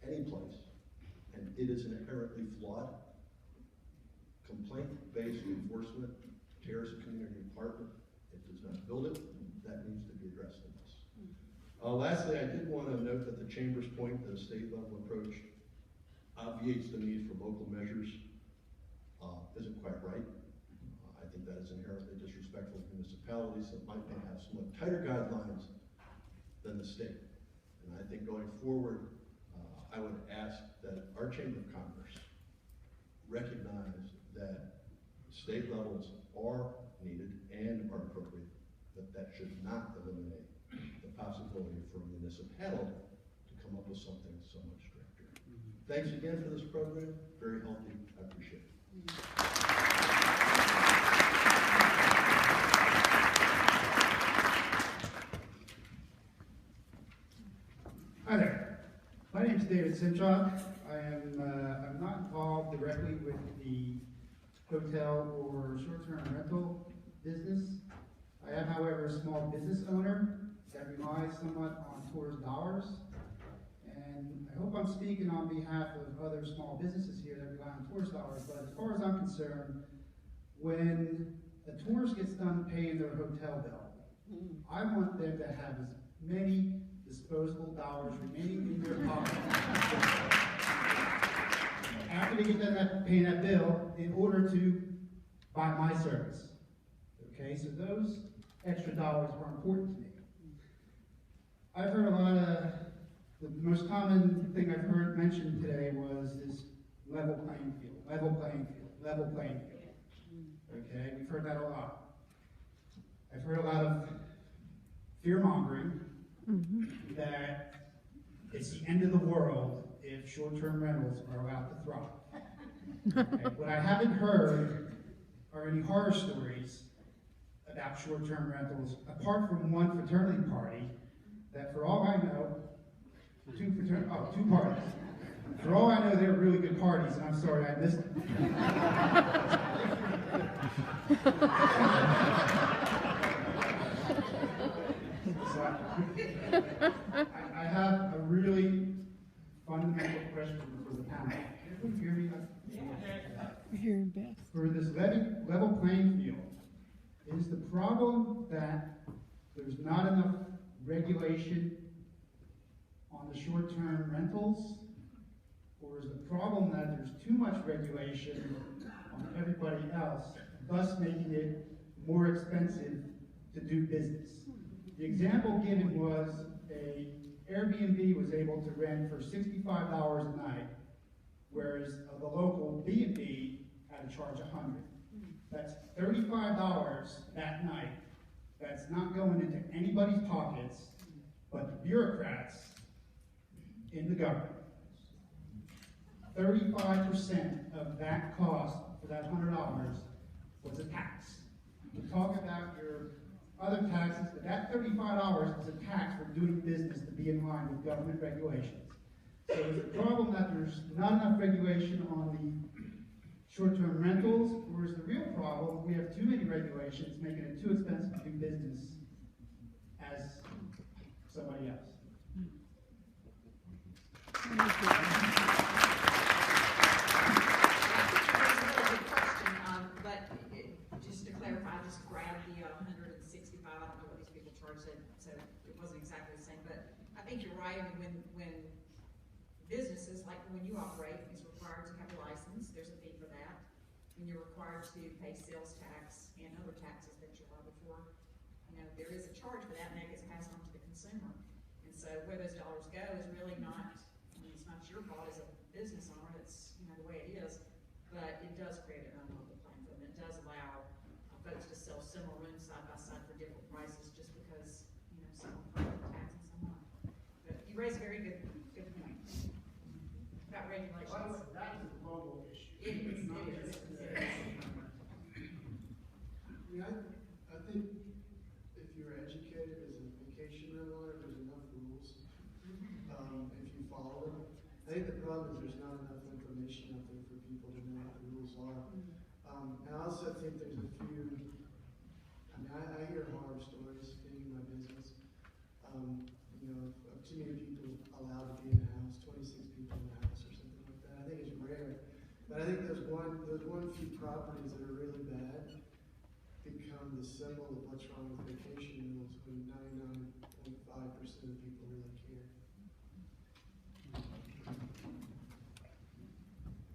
any place, and it is inherently flawed. Complaint-based enforcement tears a community apart. It does not build it. That needs to be addressed in this. Lastly, I did want to note that the Chamber's point that a state-level approach obviates the need for local measures isn't quite right. I think that is inherently disrespectful to municipalities that might have somewhat tighter guidelines than the state. And I think going forward, I would ask that our Chamber of Commerce recognize that state levels are needed and are appropriate, but that should not eliminate the possibility for a municipality to come up with something so much stricter. Thanks again for this program. Very healthy. I appreciate it. Hi there. My name is David Simchuk. I'm not involved directly with the hotel or short-term rental business. I am, however, a small business owner that relies somewhat on tourist dollars. And I hope I'm speaking on behalf of other small businesses here that rely on tourist dollars, but as far as I'm concerned, when a tourist gets done paying their hotel bill, I want them to have as many disposable dollars remaining in their pocket after they get done paying that bill in order to buy my service. Okay, so those extra dollars are important to me. I've heard a lot of, the most common thing I've heard mentioned today was this level playing field, level playing field, level playing field. Okay, we've heard that a lot. I've heard a lot of fear-mongering that it's the end of the world if short-term rentals are allowed to thrive. Okay? What I haven't heard are any horror stories about short-term rentals, apart from one fraternity party that, for all I know, two parties. For all I know, they were really good parties, and I'm sorry I missed them. I have a really fundamental question for the panel. Can you hear me? We're hearing Beth. For this level playing field, is the problem that there's not enough regulation on the short-term rentals? Or is the problem that there's too much regulation on everybody else, thus making it more expensive to do business? The example given was a Airbnb was able to rent for $65 a night, whereas the local B&B had to charge $100. That's $35 that night. That's not going into anybody's pockets but the bureaucrats in the government. 35% of that cost for that $100 was a tax. You talk about your other taxes, but that $35 is a tax for doing business to be in line with government regulations. So is the problem that there's not enough regulation on the short-term rentals, or is the real problem we have too many regulations making it too expensive to do business as somebody else? But just to clarify, I just grabbed the 165, I don't know what these people charge right? I mean, when businesses, like when you operate, is required to have a license, there's a fee for that. When you're required to pay sales tax and other taxes that you're liable for, there is a charge for that, and that gets passed on to the consumer. And so where those dollars go is really not, it's not your fault as a business owner, it's, the way it is, but it does create an unlevel playing field, and it does allow folks to sell similar rooms side by side for different prices just because, someone paid the tax and someone. But you raise a very good point about regulations. Well, that is a global issue. It is. I think if you're educated as a vacation rental owner, there's enough rules. If you follow them. I think the problem is there's not enough information out there for people to know what the rules are. And I also think there's a few, I hear horror stories being in my business. Of too many people allowed to be in a house, 26 people in a house or something like that. I think it's rare. But I think there's one few properties that are really bad become the symbol of what's wrong with vacation rentals when 99.5% of people really care.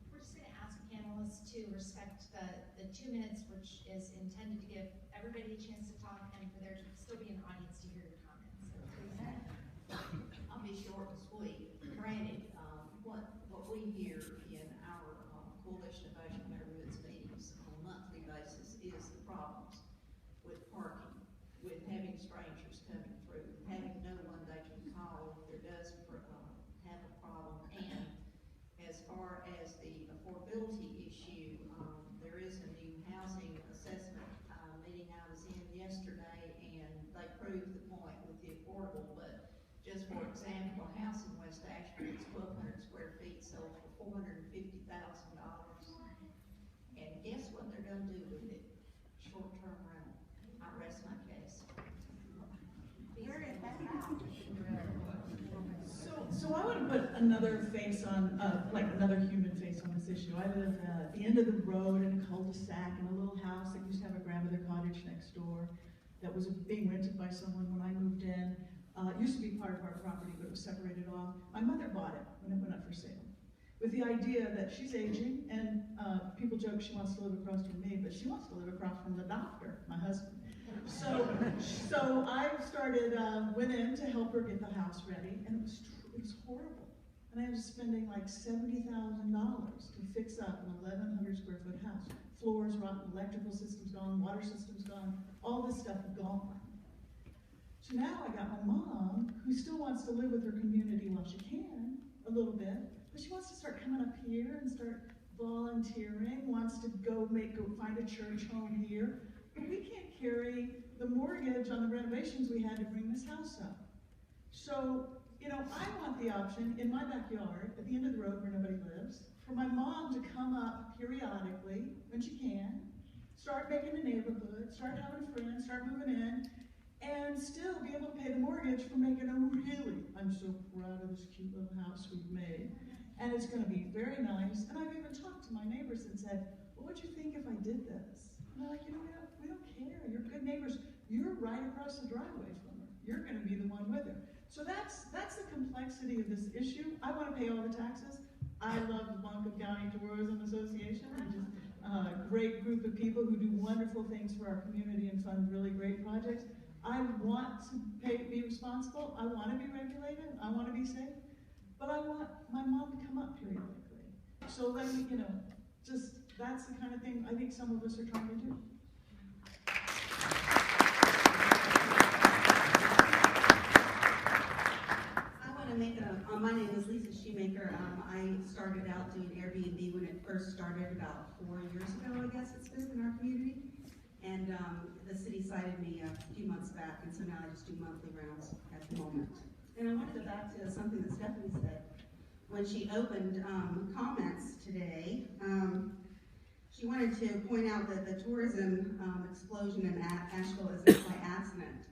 We're just going to ask panelists to respect the 2 minutes, which is intended to give everybody a chance to talk and for there to still be an audience to hear your comments. So please. I'll be short and sweet. Granted, what we hear in our Coalition of Asian Neighborhoods meetings on a monthly basis is the problems with parking, with having strangers coming through, having no one they can call if there does have a problem. And as far as the affordability issue, there is a new housing assessment meeting I was in yesterday, and they proved the point with the affordable. But just for example, a house in West Ashburn is 1,200 square feet, sold for $450,000. And guess what they're going to do with it? Short-term rental. I rest my case. So I want to put another face on, another human face on this issue. I live at the end of the road in a cul-de-sac in a little house that used to have a grandmother cottage next door that was being rented by someone when I moved in. It used to be part of our property, but it was separated off. My mother bought it when it went up for sale, with the idea that she's aging, and people joke she wants to live across from me, but she wants to live across from the doctor, my husband. So I started, went in to help her get the house ready, and it was horrible. And I was spending like $70,000 to fix up an 1,100 square foot house. Floors rotten, electrical system's gone, water system's gone, all this stuff gone. So now I got my mom, who still wants to live with her community while she can, a little bit, but she wants to start coming up here and start volunteering, wants to go find a church home here. But we can't carry the mortgage on the renovations we had to bring this house up. So, I want the option in my backyard, at the end of the road where nobody lives, for my mom to come up periodically, when she can, start making a neighborhood, start having friends, start moving in, and still be able to pay the mortgage for making I'm so proud of this cute little house we've made. And it's going to be very nice. And I've even talked to my neighbors and said, well, what'd you think if I did this? And they're like, we don't care. You're good neighbors. You're right across the driveway from her. You're going to be the one with her. So that's the complexity of this issue. I want to pay all the taxes. I love the Buncombe County Tourism Association, which is a great group of people who do wonderful things for our community and fund really great projects. I want to be responsible. I want to be regulated. I want to be safe. But I want my mom to come up periodically. So let me, that's the kind of thing I think some of us are trying to do. My name is Lisa Shoemaker. I started out doing Airbnb when it first started about 4 years ago, I guess it's been in our community. And the city cited me a few months back, and so now I just do monthly rounds at the moment. And I want to go back to something that Stephanie said. When she opened comments today, she wanted to point out that the tourism explosion in Asheville is not by accident.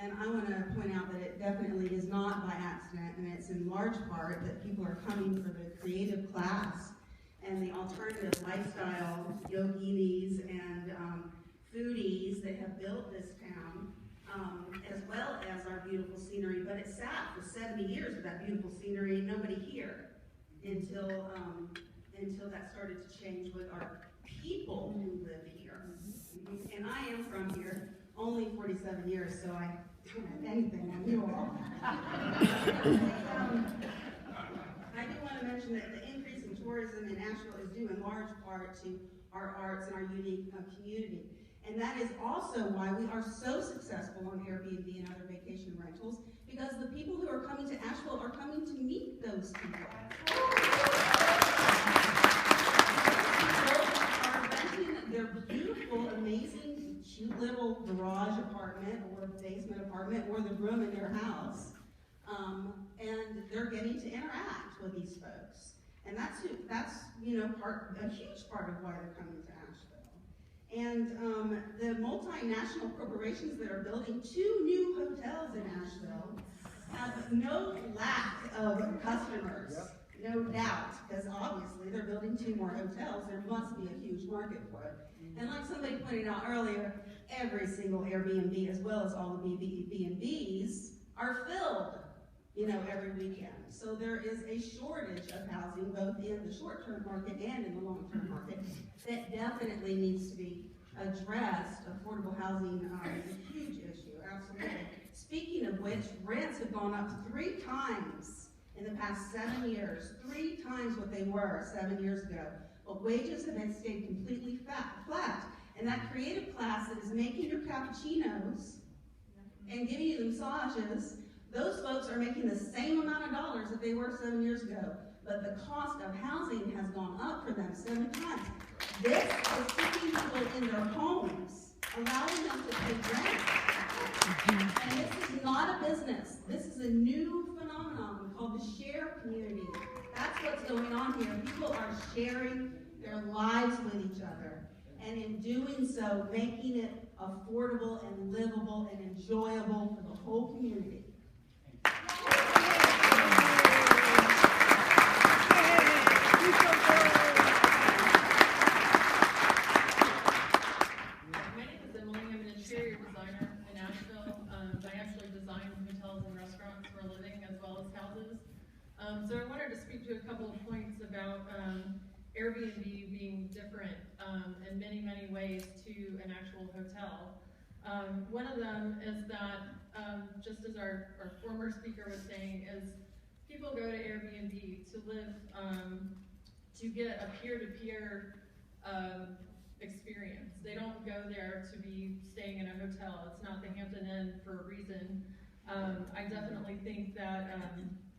And I want to point out that it definitely is not by accident, and it's in large part that people are coming for the creative class and the alternative lifestyle yoginis and foodies that have built this town as well as our beautiful scenery, but it sat for 70 years with that beautiful scenery, and nobody here until that started to change with our people who live here. And I am from here, only 47 years, so I don't have anything on you all. I do want to mention that the increase in tourism in Asheville is due in large part to our arts and our unique community. And that is also why we are so successful on Airbnb and other vacation rentals, because the people who are coming to Asheville are coming to meet those people. Are renting their beautiful, amazing, cute little garage apartment or basement apartment or the room in their house, and they're getting to interact with these folks. And that's a huge part of why they're coming to Asheville. And the multinational corporations that are building 2 new hotels in Asheville have no lack of customers, no doubt, because obviously they're building 2 more hotels. There must be a huge market for it. And like somebody pointed out earlier, every single Airbnb, as well as all the B&Bs, are filled, every weekend. So there is a shortage of housing, both in the short-term market and in the long-term market, that definitely needs to be addressed. Affordable housing is a huge issue, absolutely. Speaking of which, rents have gone up 3 times in the past 7 years, 3 times what they were 7 years ago. But wages have stayed completely flat. And that creative class that is making your cappuccinos and giving you the massages, those folks are making the same amount of dollars that they were 7 years ago. But the cost of housing has gone up for them 7 times. This is keeping people in their homes, allowing them to pay rent. And this is not a business. This is a new phenomenon called the share community. That's what's going on here. People are sharing their lives with each other. And in doing so, making it affordable and livable and enjoyable for the whole community. So I wanted to speak to a couple of points about Airbnb being different in many, many ways to an actual hotel. One of them is that, just as our former speaker was saying, is people go to Airbnb to live, to get a peer-to-peer experience. They don't go there to be staying in a hotel. It's not the Hampton Inn for a reason. I definitely think that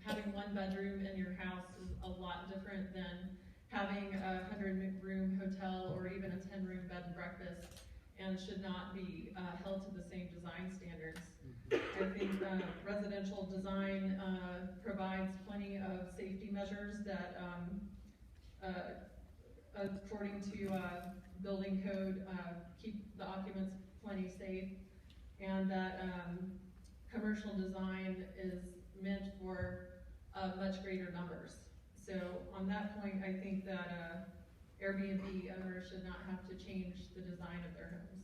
having 1 bedroom in your house is a lot different than having a 100-room hotel or even a 10-room bed and breakfast, and should not be held to the same design standards. I think residential design provides plenty of safety measures that, according to building code, keep the occupants plenty safe, and that commercial design is meant for much greater numbers. So on that point, I think that Airbnb owners should not have to change the design of their homes.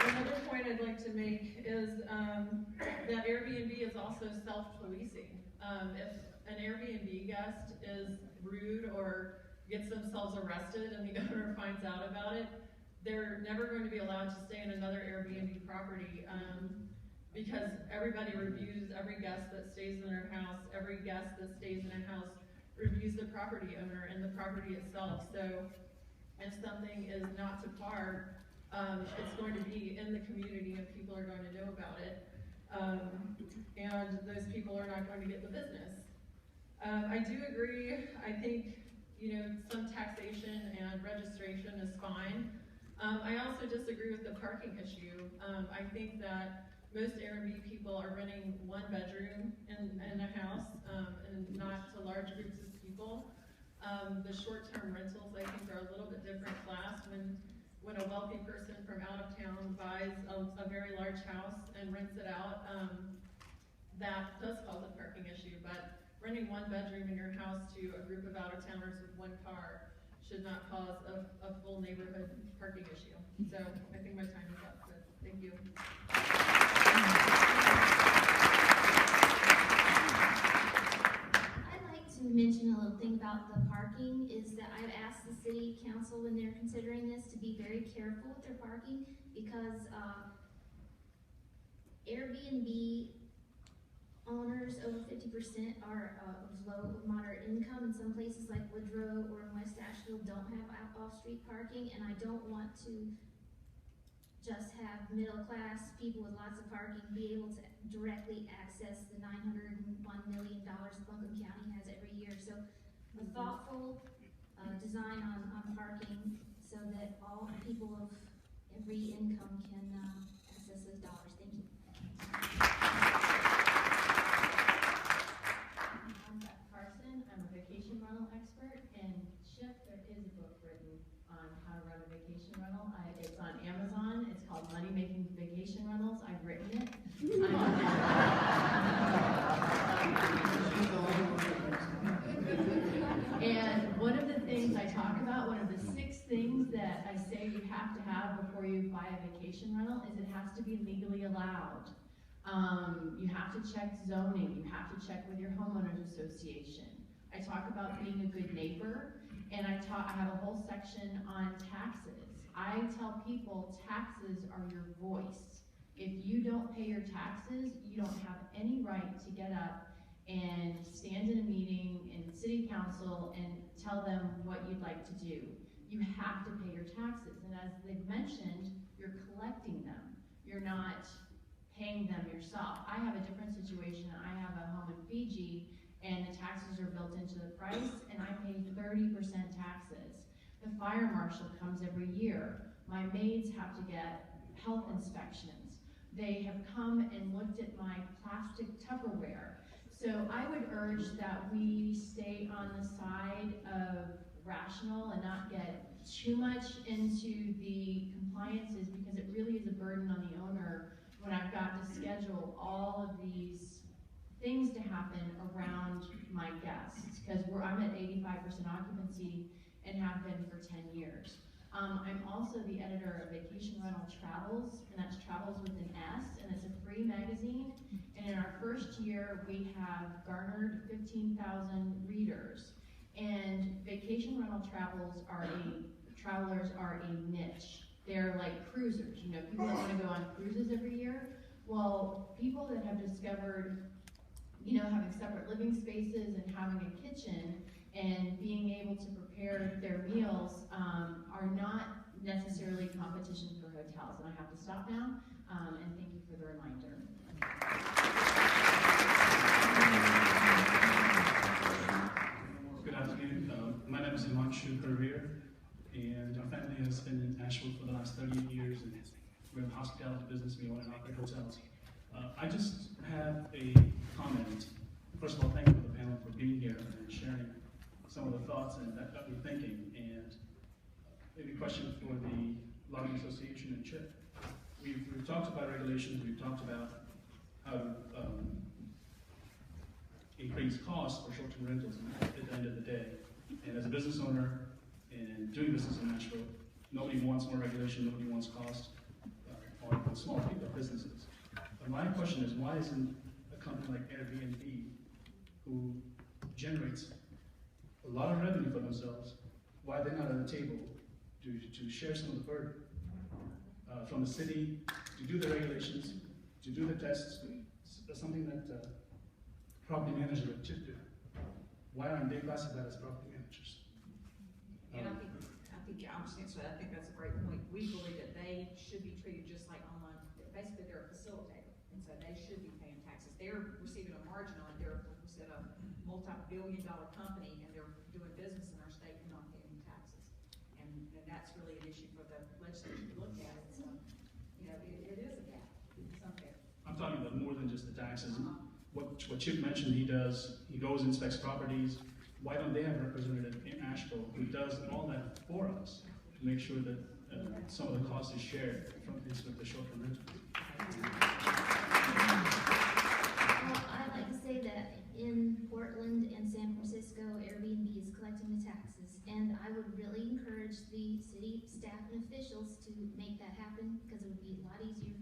Another point I'd like to make is that Airbnb is also self-policing. If an Airbnb guest is rude or gets themselves arrested and the owner finds out about it, they're never going to be allowed to stay in another Airbnb property. Because everybody reviews every guest that stays in their house, every guest that stays in a house reviews the property owner and the property itself. So if something is not to par, it's going to be in the community and people are going to know about it. And those people are not going to get the business. I do agree. I think, some taxation and registration is fine. I also disagree with the parking issue. I think that most Airbnb people are renting 1 bedroom in a house, and not to large groups of people. The short-term rentals, I think, are a little bit different class. When a wealthy person from out of town buys a very large house and rents it out, that does cause a parking issue. But renting 1 bedroom in your house to a group of out-of-towners with 1 car should not cause a full neighborhood parking issue. So I think my time is up, but thank you. I'd like to mention a little thing about the parking, is that I've asked the city council when they're considering this to be very careful with their parking, because Airbnb owners over 50% are of low, moderate income. In some places like Woodrow or in West Asheville don't have off-street parking, and I don't want to just have middle-class people with lots of parking be able to directly access the $901 million Buncombe County has every year. So a thoughtful design on parking so that all people of every income can access those dollars. Thank you. I'm Beth Carson. I'm a vacation rental expert, and Chip, there is a book written on how to run a vacation rental. It's on Amazon. It's called Money Making Vacation Rentals. I've written it. And one of the things I talk about, one of the 6 things that I say you have to have before you buy a vacation rental, is it has to be legally allowed. You have to check zoning. You have to check with your homeowners association. I talk about being a good neighbor, and I have a whole section on taxes. I tell people taxes are your voice. If you don't pay your taxes, you don't have any right to get up and stand in a meeting in city council and tell them what you'd like to do. You have to pay your taxes, and as they've mentioned, you're collecting them. You're not paying them yourself. I have a different situation. I have a home in Fiji, and the taxes are built into the price, and I pay 30% taxes. The fire marshal comes every year. My maids have to get health inspections. They have come and looked at my plastic Tupperware. So I would urge that we stay on the side of rational and not get too much into the compliances, because it really is a burden on the owner when I've got to schedule all of these things to happen around my guests, because I'm at 85% occupancy and have been for 10 years. I'm also the editor of Vacation Rental Travels, and that's Travels with an S, and it's a free magazine. And in our first year, we have garnered 15,000 readers. And vacation rental travelers are a niche. They're like cruisers. You know, people that want to go on cruises every year. Well, people that have discovered, you know, having separate living spaces and having a kitchen and being able to prepare their meals are not necessarily competition for hotels. And I have to stop now, and thank you for the reminder. Good afternoon. My name is Himanshu Parveer, and our family has been in Asheville for the last 38 years, and we're in the hospitality business. We own and operate hotels. I just have a comment. First of all, thank you for the panel for being here and sharing some of the thoughts and that we're thinking, and maybe a question for the Logging Association and Chip. We've talked about regulations, we've talked about how to increase costs for short-term rentals at the end of the day. And as a business owner and doing business in Nashville, nobody wants more regulation, nobody wants cost on small people, businesses. But my question is, why isn't a company like Airbnb, who generates a lot of revenue for themselves, why they're not at the table to share some of the burden from the city, to do the regulations, to do the tests? That's something that property managers would do. Why aren't they classified as property managers? And I think I'll just answer that. I think that's a great point. We believe that they should be treated just like online. Basically, they're a facilitator, and so they should be paying taxes. They're receiving a margin on it. They're, like we said, a multi-billion-dollar company, and they're doing business in our state and not paying taxes. And that's really an issue for the legislature to look at. It's, you know, it is a gap. It's unfair. I'm talking about more than just the taxes. What Chip mentioned, he goes, inspects properties. Why don't they have a representative in Asheville who does all that for us to make sure that some of the cost is shared from the short-term rentals? Well, I'd like to say that in Portland and San Francisco, Airbnb is collecting the taxes, and I would really encourage the city staff and officials to make that happen, because it would be a lot easier